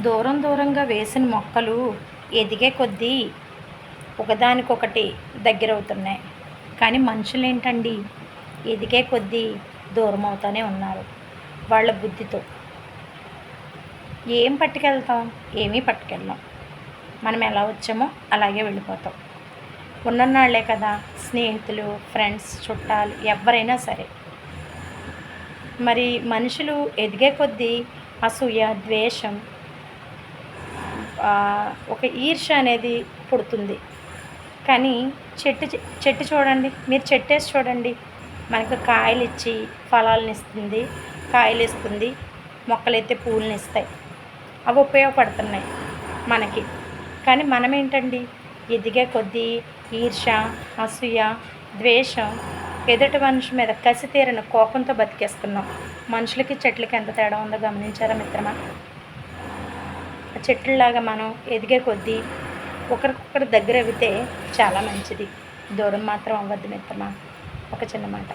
దూరం దూరంగా వేసిన మొక్కలు ఎదిగే కొద్దీ ఒకదానికొకటి దగ్గరవుతున్నాయి. కానీ మనుషులేంటండి ఎదిగే కొద్దీ దూరం అవుతూనే ఉన్నారు. వాళ్ళ బుద్ధితో. ఏం పట్టుకెళ్తాం? ఏమీ పట్టుకెళ్ళం. మనం ఎలా వచ్చామో అలాగే వెళ్ళిపోతాం. ఉన్నన్నాళ్లే కదా స్నేహితులు, ఫ్రెండ్స్, చుట్టాలు ఎవరైనా సరే. మరి మనుషులు ఎదిగే కొద్దీ అసూయ, ద్వేషం, ఒక ఈర్ష్య అనేది పుడుతుంది. కానీ చెట్టు చూడండి, మీరు చెట్టేసి చూడండి, మనకు కాయలిచ్చి ఫలాలనిస్తుంది, కాయలిస్తుంది, మొక్కలైతే పూలనిస్తాయి. అవి ఉపయోగపడుతున్నాయి మనకి. కానీ మనమేంటండి ఎదిగే కొద్దీ ఈర్ష్య, అసూయ, ద్వేషం, ఎదుటి మనిషి మీద కసి తీరిన కోపంతో బతికేస్తున్నాం. మనుషులకి చెట్లకి ఎంత తేడా ఉందో గమనించారా మిత్రమా? చెట్లలాగా మనం ఎదిగే కొద్దీ ఒకరికొకరు దగ్గర అవితే చాలా మంచిది. దూరం మాత్రం అవ్వద్దు మిత్రమా. ఒక చిన్న మాట.